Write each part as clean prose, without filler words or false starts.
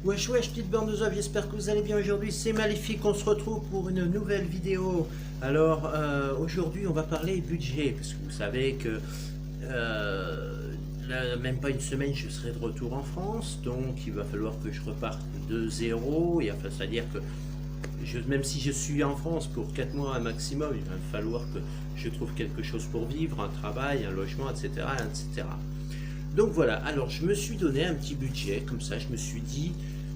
Wesh wesh petite bande de zombies, j'espère que vous allez bien aujourd'hui, c'est Maléfique, on se retrouve pour une nouvelle vidéo. Alors aujourd'hui on va parler budget, parce que vous savez que là, même pas une semaine je serai de retour en France, donc il va falloir que je reparte de zéro, et enfin c'est-à-dire que même si je suis en France pour 4 mois un maximum, il va falloir que je trouve quelque chose pour vivre, un travail, un logement, etc. etc. Donc voilà, alors je me suis donné un petit budget, comme ça je me suis dit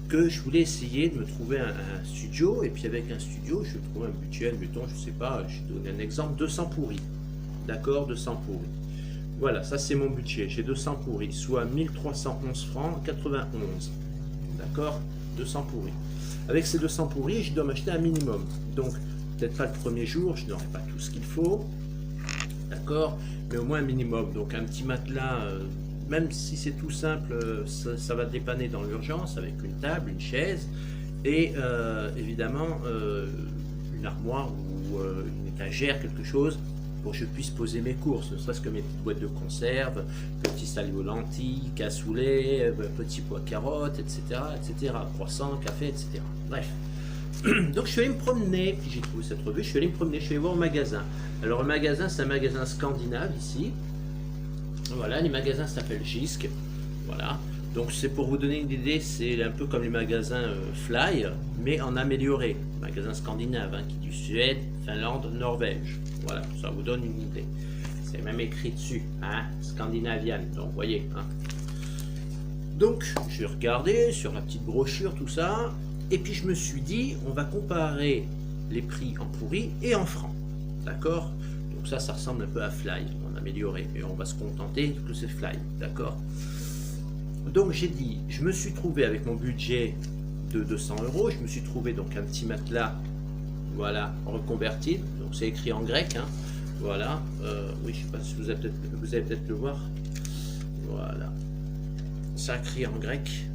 que je voulais essayer de me trouver un studio, et puis avec un studio je trouve un budget, admettons, je sais pas, je vais donner un exemple, 200 pourris, d'accord, 200 pourris. Voilà, ça c'est mon budget, j'ai 200 pourris, soit 1311 francs 91, d'accord, 200 pourris. Avec ces 200 pourris, je dois m'acheter un minimum, donc peut-être pas le premier jour, je n'aurai pas tout ce qu'il faut, d'accord, mais au moins un minimum, donc un petit matelas, même si c'est tout simple, ça va dépanner dans l'urgence avec une table, une chaise et évidemment une armoire ou une étagère, quelque chose pour que je puisse poser mes courses, ne serait-ce que mes petites boîtes de conserve, petits salis aux lentilles, cassoulet, petits pois carottes, etc., etc., croissants, café, etc. Bref. Donc je suis allé me promener, puis j'ai trouvé cette revue, je suis allé me promener, je suis allé voir au magasin. Alors le magasin, c'est un magasin scandinave ici. Voilà, les magasins s'appellent Jysk. Voilà, donc c'est pour vous donner une idée, c'est un peu comme les magasins Fly, mais en amélioré. Magasin scandinave, hein, qui est du Suède, Finlande, Norvège. Voilà, ça vous donne une idée. C'est même écrit dessus, hein, Scandinavian. Donc, vous voyez. Hein. Donc, j'ai regardé sur la petite brochure, tout ça, et puis je me suis dit, on va comparer les prix en pourri et en francs. D'accord? Donc ça ressemble un peu à Fly, en amélioré, mais on va se contenter que c'est Fly, d'accord? Donc j'ai dit, je me suis trouvé avec mon budget de 200 €, je me suis trouvé donc un petit matelas, voilà, reconvertible, donc c'est écrit en grec, hein, voilà, oui, je sais pas si vous allez peut-être le voir, voilà, ça écrit en grec,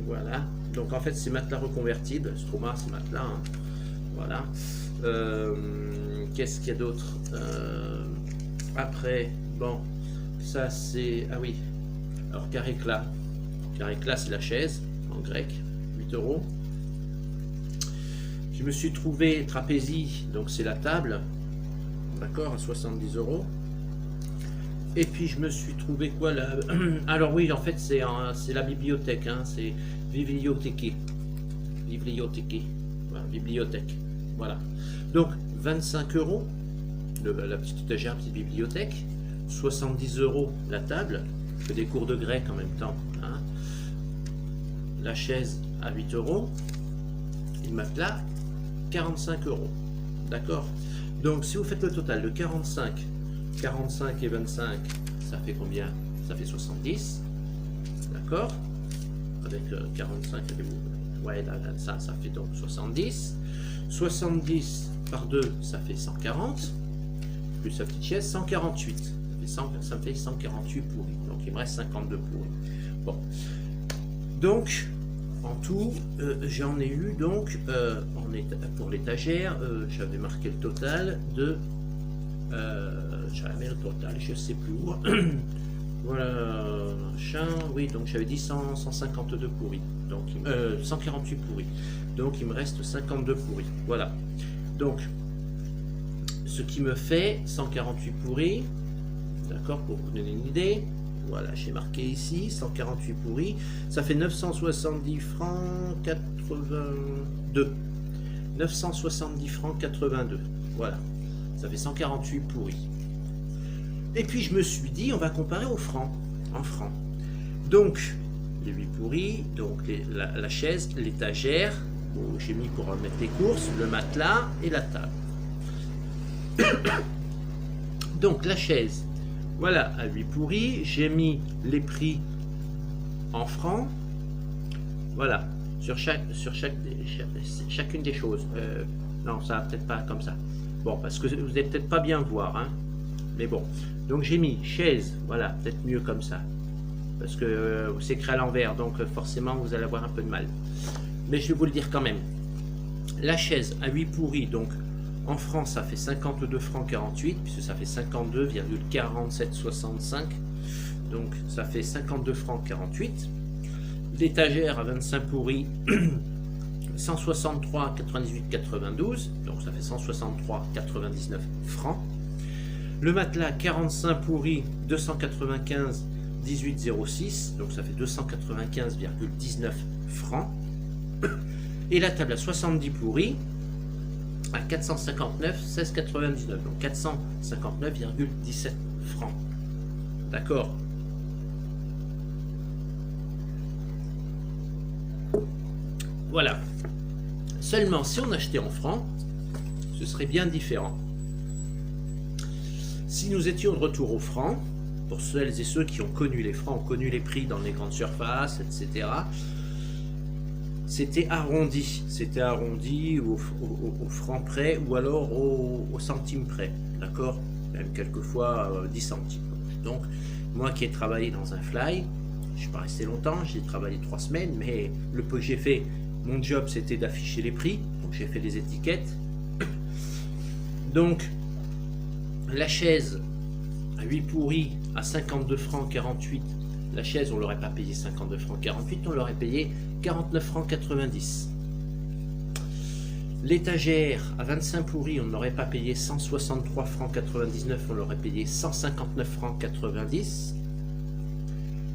voilà, donc en fait c'est matelas reconvertible, Stroma, c'est matelas, hein, voilà. Qu'est-ce qu'il y a d'autre après, bon, ça c'est, ah oui, alors Carré-Clat c'est la chaise en grec, 8 €. Je me suis trouvé trapézie, donc c'est la table, d'accord, à 70 €. Et puis je me suis trouvé quoi là? Alors oui, en fait c'est la bibliothèque, hein, c'est bibliothéque, voilà, bibliothèque, voilà. Donc 25 € la petite étagère, petite bibliothèque, 70 € la table, je fais des cours de grec en même temps, hein. La chaise à 8 €, et le matelas 45 €, d'accord. Donc si vous faites le total de 45 et 25, ça fait combien? Ça fait 70, d'accord, avec 45, ouais, là, ça fait donc 70 par 2, ça fait 140, plus sa petite chaise, 148, ça me fait 148 pourris, donc il me reste 52 pourris. Bon, donc en tout j'en ai eu donc pour l'étagère, j'avais marqué le total de j'avais le total, je sais plus où. Voilà, oui, donc j'avais dit 152 pourris, donc 148 pourris, donc il me reste 52 pourris, voilà. Donc ce qui me fait 148 pourris, d'accord, pour vous donner une idée, voilà, j'ai marqué ici 148 pourris, ça fait 970 francs 82, 970 francs 82, voilà, ça fait 148 pourris. Et puis je me suis dit, on va comparer au franc, en francs. Donc les 8 pourris, donc la chaise, l'étagère, où j'ai mis pour mettre les courses, le matelas et la table. Donc la chaise, voilà, à 8 pourris, j'ai mis les prix en francs, voilà, sur chacune des choses. Non, ça va peut-être pas comme ça. Bon, parce que vous n'allez peut-être pas bien voir, hein. Mais bon, donc j'ai mis chaise, voilà, peut-être mieux comme ça, parce que c'est écrit à l'envers, donc forcément vous allez avoir un peu de mal. Mais je vais vous le dire quand même. La chaise à 8 pourris, donc en francs ça fait 52 francs 48, puisque ça fait 52,4765, donc ça fait 52 francs 48. L'étagère à 25 pourris, 163, 98, 92, donc ça fait 163, 99 francs. Le matelas 45 pourris, 295, 18,06, donc ça fait 295,19 francs. Et la table à 70 pourris, à 459, 16,99, donc 459,17 francs. D'accord. Voilà. Seulement, si on achetait en francs, ce serait bien différent. Si nous étions de retour aux francs, pour celles et ceux qui ont connu les francs, ont connu les prix dans les grandes surfaces, etc., c'était arrondi. C'était arrondi au franc près ou alors au centime près. D'accord? Même quelquefois 10 centimes. Donc, moi qui ai travaillé dans un fly, je ne suis pas resté longtemps, j'ai travaillé 3 semaines, mais le peu que j'ai fait, mon job c'était d'afficher les prix, donc j'ai fait des étiquettes. Donc, la chaise à 8 pourris à 52 francs 48, la chaise on l'aurait pas payé 52 francs 48, on l'aurait payé 49 francs 90. L'étagère à 25 pourris, on n'aurait pas payé 163 francs 99, on l'aurait payé 159 francs 90.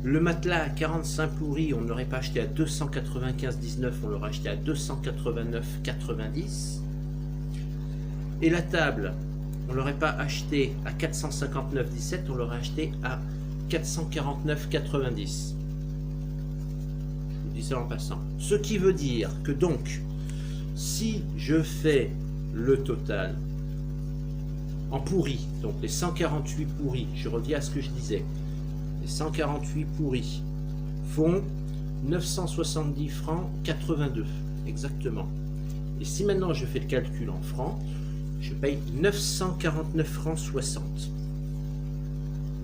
Le matelas à 45 pourris, on ne l'aurait pas acheté à 295,19, on l'aurait acheté à 289,90. Et la table, on ne l'aurait pas acheté à 459,17, on l'aurait acheté à 449,90. Je vous dis ça en passant. Ce qui veut dire que donc, si je fais le total en pourris, donc les 148 pourris, je reviens à ce que je disais, les 148 pourris font 970 francs 82, exactement. Et si maintenant je fais le calcul en francs, je paye 949 francs 60.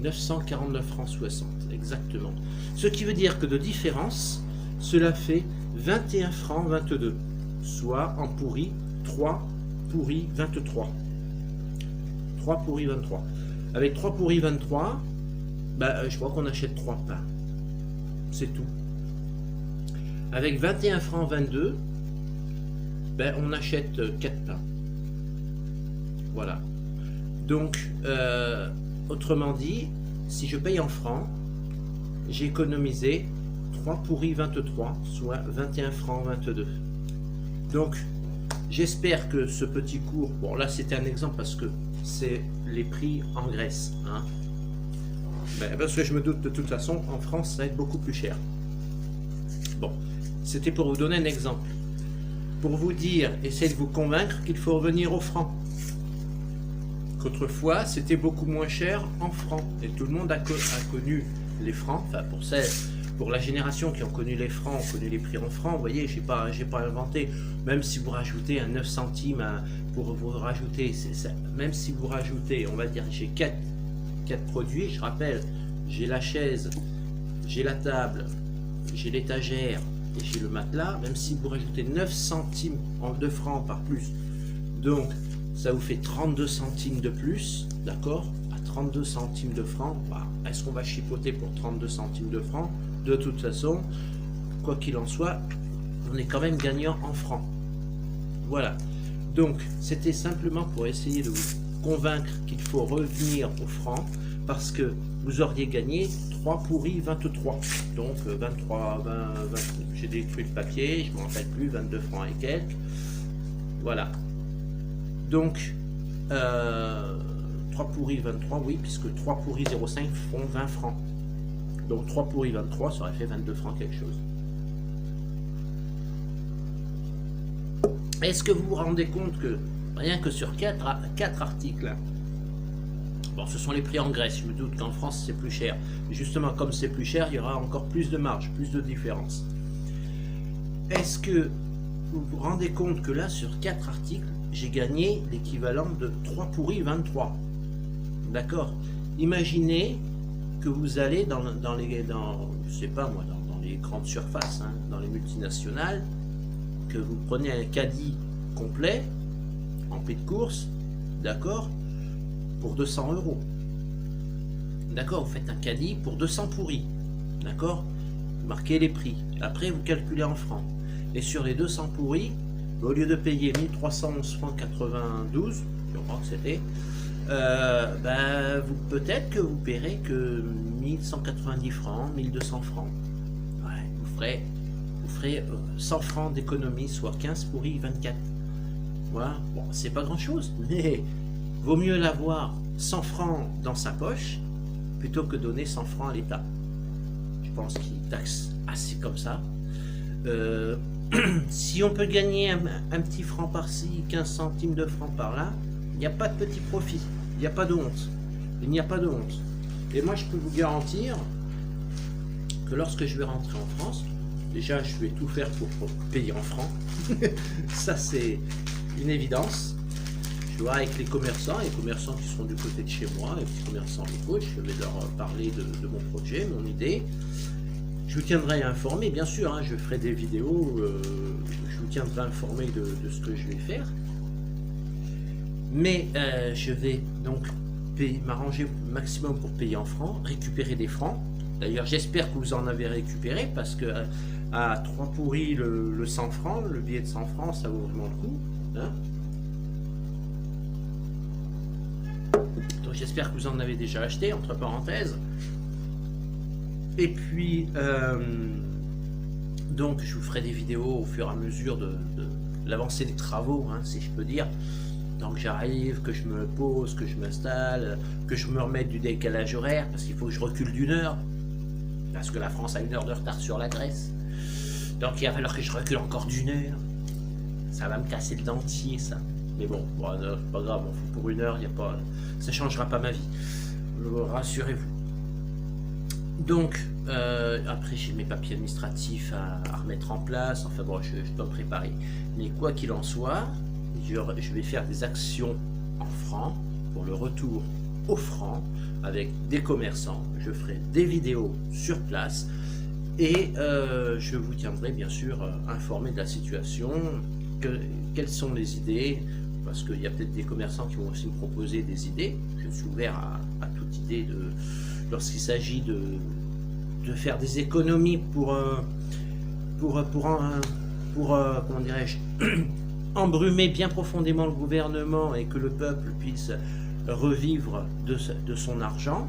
949 francs 60, exactement. Ce qui veut dire que de différence, cela fait 21 francs 22, soit en pourri 3 pourris 23. 3 pourris 23. Avec 3 pourris 23, je crois qu'on achète 3 pains. C'est tout. Avec 21 francs 22, on achète 4 pains. Voilà. Donc, autrement dit, si je paye en francs, j'ai économisé 3 pourris 23, soit 21 francs 22. Donc, j'espère que ce petit cours, bon là c'était un exemple parce que c'est les prix en Grèce, hein. Parce que je me doute de toute façon, en France, ça va être beaucoup plus cher. Bon, c'était pour vous donner un exemple. Pour vous dire, essayez de vous convaincre qu'il faut revenir au franc. Qu'autrefois, c'était beaucoup moins cher en francs. Et tout le monde a connu les francs. Enfin, pour la génération qui ont connu les francs, ont connu les prix en francs, vous voyez, j'ai pas inventé. Même si vous rajoutez un 9 centimes pour vous rajouter, même si vous rajoutez, on va dire, j'ai 4 produits, je rappelle, j'ai la chaise, j'ai la table, j'ai l'étagère et j'ai le matelas, même si vous rajoutez 9 centimes de francs par plus, donc ça vous fait 32 centimes de plus, d'accord? À 32 centimes de francs, est-ce qu'on va chipoter pour 32 centimes de francs? De toute façon, quoi qu'il en soit, on est quand même gagnant en francs. Voilà, donc c'était simplement pour essayer de vous convaincre qu'il faut revenir au franc, parce que vous auriez gagné 3 pourris 23, donc 23, 20, j'ai détruit le papier, je ne me rappelle plus, 22 francs et quelques, voilà. Donc 3 pourris 23, oui, puisque 3 pourris 0,5 font 20 francs, donc 3 pourris 23, ça aurait fait 22 francs quelque chose. Est-ce que vous vous rendez compte que rien que sur 4 articles, bon, ce sont les prix en Grèce, je me doute qu'en France c'est plus cher, mais justement comme c'est plus cher, il y aura encore plus de marge, plus de différence. Est-ce que vous vous rendez compte que là sur 4 articles, j'ai gagné l'équivalent de 3 pourris 23, d'accord? Imaginez que vous allez dans je sais pas moi, dans les grandes surfaces, hein, dans les multinationales, que vous prenez un caddie complet en prix de course, d'accord, pour 200 €. D'accord, vous faites un caddie pour 200 pourris, d'accord, marquez les prix. Après, vous calculez en francs. Et sur les 200 pourris, au lieu de payer 1311 francs 92, je crois que c'était, peut-être que vous paierez que 1190 francs, 1200 francs. Ouais, vous ferez 100 francs d'économie, soit 15 pourris, 24. Voilà, bon, c'est pas grand chose, mais vaut mieux l'avoir 100 francs dans sa poche plutôt que donner 100 francs à l'État. Je pense qu'il taxe assez comme ça. Si on peut gagner un petit franc par-ci, 15 centimes de francs par-là, il n'y a pas de petit profit, il n'y a pas de honte. Il n'y a pas de honte. Et moi, je peux vous garantir que lorsque je vais rentrer en France, déjà, je vais tout faire pour payer en francs. Ça, c'est une évidence. Je vois avec les commerçants qui sont du côté de chez moi, les petits commerçants locaux, je vais leur parler de mon projet, mon idée. Je vous tiendrai informé, bien sûr, hein, je ferai des vidéos, je vous tiendrai informé de ce que je vais faire. Mais je vais donc m'arranger au maximum pour payer en francs, récupérer des francs. D'ailleurs, j'espère que vous en avez récupéré, parce que à 3 pourris le 100 francs, le billet de 100 francs, ça vaut vraiment le coup. Hein. Donc j'espère que vous en avez déjà acheté, entre parenthèses. Et puis, donc je vous ferai des vidéos au fur et à mesure de l'avancée des travaux, hein, si je peux dire. Donc j'arrive, que je me pose, que je m'installe, que je me remette du décalage horaire, parce qu'il faut que je recule d'1 heure, parce que la France a 1 heure de retard sur la Grèce. Donc il va falloir que je recule encore d'1 heure. Ça va me casser le dentier, ça. Mais bon, c'est pas grave, pour 1 heure, ça changera pas ma vie. Rassurez-vous. Donc, après j'ai mes papiers administratifs à remettre en place, enfin bon, je dois me préparer. Mais quoi qu'il en soit, je vais faire des actions en francs pour le retour au franc avec des commerçants. Je ferai des vidéos sur place et je vous tiendrai bien sûr informé de la situation, quelles sont les idées, parce qu'il y a peut-être des commerçants qui vont aussi me proposer des idées. Je suis ouvert à toute idée lorsqu'il s'agit de faire des économies pour comment dirais-je, embrumer bien profondément le gouvernement et que le peuple puisse revivre de son argent.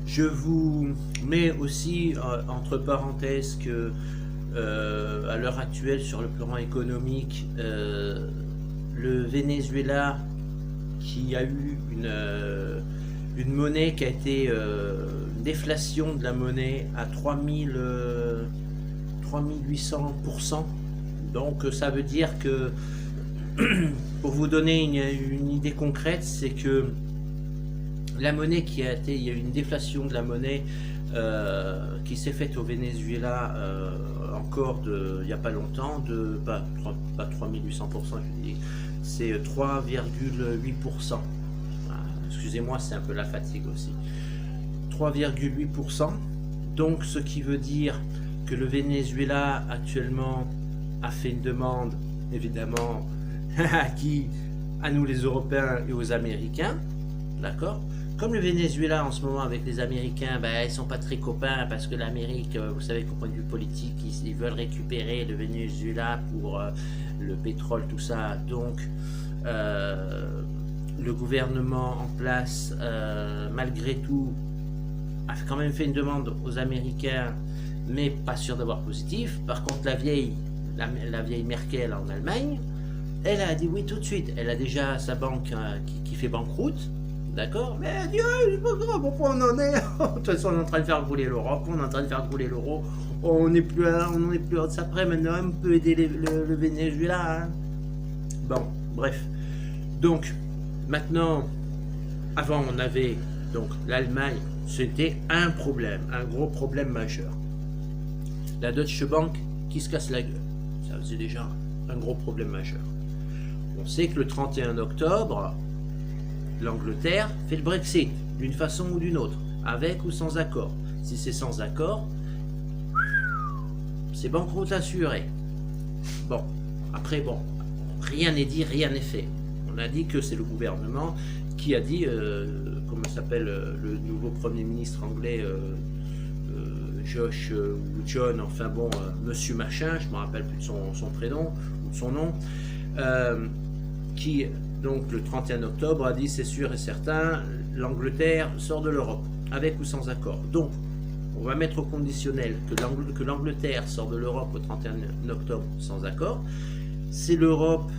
Je vous mets aussi entre parenthèses que à l'heure actuelle, sur le plan économique, le Venezuela, qui a eu une monnaie qui a été une déflation de la monnaie à 3800%. Donc ça veut dire que, pour vous donner une idée concrète, c'est que la monnaie il y a eu une déflation de la monnaie qui s'est faite au Venezuela encore il n'y a pas longtemps, pas 3800%, je dis, c'est 3,8%. Excusez-moi, c'est un peu la fatigue aussi. 3,8%. Donc ce qui veut dire que le Venezuela actuellement a fait une demande, évidemment, à nous les Européens et aux Américains, d'accord? Comme le Venezuela en ce moment avec les Américains, ils sont pas très copains, parce que l'Amérique, vous savez qu'au point de vue politique, ils veulent récupérer le Venezuela pour le pétrole, tout ça. Donc le gouvernement en place, malgré tout, a quand même fait une demande aux Américains, mais pas sûr d'avoir positif. Par contre, la vieille Merkel en Allemagne, elle a dit oui tout de suite. Elle a déjà sa banque qui fait banqueroute, d'accord, mais elle dit c'est pas grave, pourquoi on en est de toute façon, on est en train de faire rouler l'Europe, on est en train de faire rouler l'euro, on n'est plus hors de ça près, maintenant on peut aider le Venezuela, hein. Bon, bref. Donc maintenant, avant on avait donc l'Allemagne, c'était un problème, un gros problème majeur. La Deutsche Bank qui se casse la gueule, ça faisait déjà un gros problème majeur. On sait que le 31 octobre, l'Angleterre fait le Brexit, d'une façon ou d'une autre, avec ou sans accord. Si c'est sans accord, c'est banqueroute assurée. Bon, après, bon, rien n'est dit, rien n'est fait. On a dit que c'est le gouvernement qui a dit, comment s'appelle le nouveau Premier ministre anglais, Josh ou John, enfin bon, Monsieur Machin, je ne me rappelle plus de son prénom ou de son nom, qui donc le 31 octobre a dit c'est sûr et certain, l'Angleterre sort de l'Europe, avec ou sans accord. Donc on va mettre au conditionnel que l'Angleterre sort de l'Europe au 31 octobre sans accord. C'est l'Europe,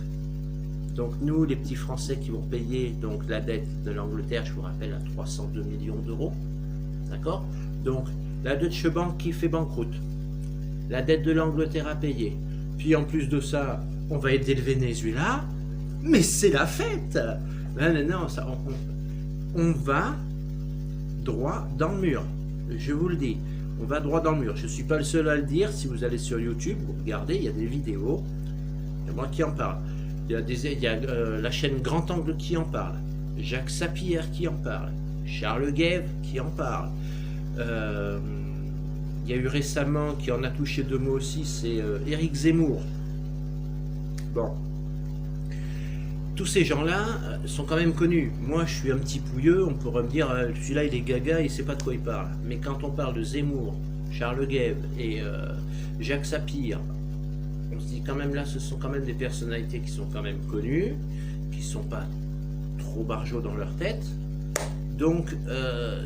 donc nous les petits Français qui vont payer donc la dette de l'Angleterre, je vous rappelle, à 302 millions d'euros. D'accord? Donc la Deutsche Bank qui fait banqueroute, la dette de l'Angleterre à payer, puis en plus de ça, on va aider le Venezuela, mais c'est la fête! Non, ça, on va droit dans le mur, je vous le dis, on va droit dans le mur. Je ne suis pas le seul à le dire, si vous allez sur YouTube, vous regardez, il y a des vidéos, c'est moi qui en parle. Il y a la chaîne Grand Angle qui en parle, Jacques Sapir qui en parle, Charles Guève qui en parle. Il y a eu récemment, qui en a touché deux mots aussi, c'est Éric Zemmour. Bon. Tous ces gens-là sont quand même connus. Moi, je suis un petit pouilleux, on pourrait me dire, celui-là, il est gaga, il ne sait pas de quoi il parle. Mais quand on parle de Zemmour, Charles Guève et Jacques Sapir, on se dit quand même là, ce sont quand même des personnalités qui sont quand même connues, qui ne sont pas trop barjots dans leur tête. Donc,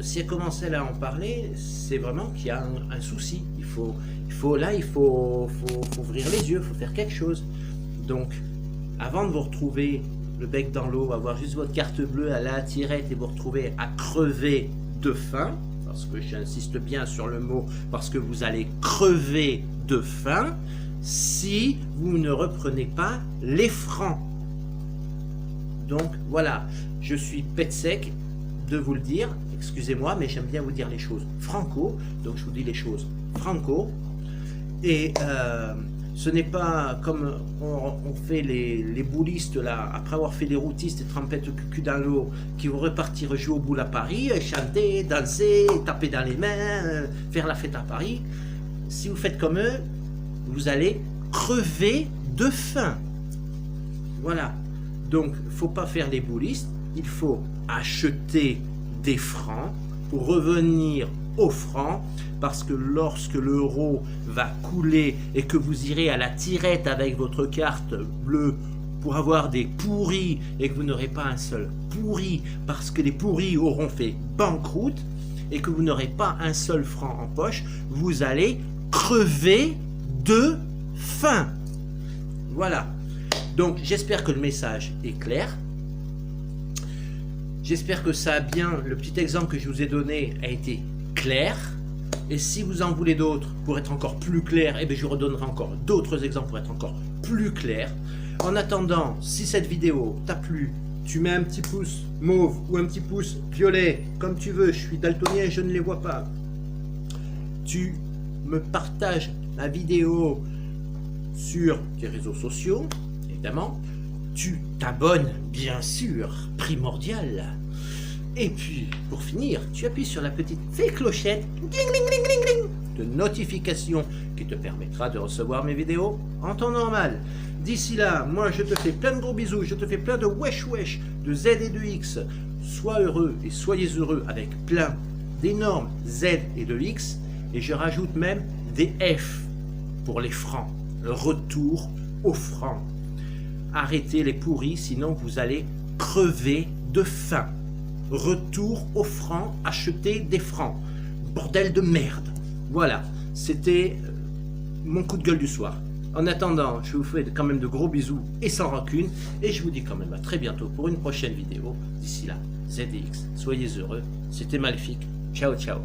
si elle commençait là à en parler, c'est vraiment qu'il y a un souci. Il faut ouvrir les yeux, il faut faire quelque chose. Donc, avant de vous retrouver le bec dans l'eau, avoir juste votre carte bleue à la tirette et vous retrouver à crever de faim, parce que j'insiste bien sur le mot, parce que vous allez crever de faim si vous ne reprenez pas les francs. Donc, voilà, je suis pète sec de vous le dire, excusez-moi, mais j'aime bien vous dire les choses franco, donc je vous dis les choses franco, et ce n'est pas comme on fait les boulistes là, après avoir fait les routistes et trempettes cucu dans l'eau, qui vont repartir jouer au boule à Paris, chanter, danser, taper dans les mains, faire la fête à Paris. Si vous faites comme eux, vous allez crever de faim. Voilà, donc il ne faut pas faire les boulistes, il faut acheter des francs pour revenir aux francs, parce que lorsque l'euro va couler et que vous irez à la tirette avec votre carte bleue pour avoir des pourris et que vous n'aurez pas un seul pourri parce que les pourris auront fait banqueroute et que vous n'aurez pas un seul franc en poche, vous allez crever de faim. Voilà. Donc j'espère que le message est clair. J'espère que ça a bien, le petit exemple que je vous ai donné a été clair. Et si vous en voulez d'autres pour être encore plus clair, eh bien je vous redonnerai encore d'autres exemples pour être encore plus clair. En attendant, si cette vidéo t'a plu, tu mets un petit pouce mauve ou un petit pouce violet, comme tu veux, je suis daltonien, je ne les vois pas. Tu me partages la vidéo sur tes réseaux sociaux, évidemment. Tu t'abonnes, bien sûr, primordial. Et puis, pour finir, tu appuies sur la petite clochette de notification qui te permettra de recevoir mes vidéos en temps normal. D'ici là, moi je te fais plein de gros bisous, je te fais plein de wesh wesh, de Z et de X. Sois heureux et soyez heureux avec plein d'énormes Z et de X. Et je rajoute même des F pour les francs. Retour aux francs. Arrêtez les pourris, sinon vous allez crever de faim. Retour aux francs, acheter des francs. Bordel de merde. Voilà, c'était mon coup de gueule du soir. En attendant, je vous fais quand même de gros bisous et sans rancune. Et je vous dis quand même à très bientôt pour une prochaine vidéo. D'ici là, ZDX, soyez heureux. C'était Maléfique. Ciao, ciao.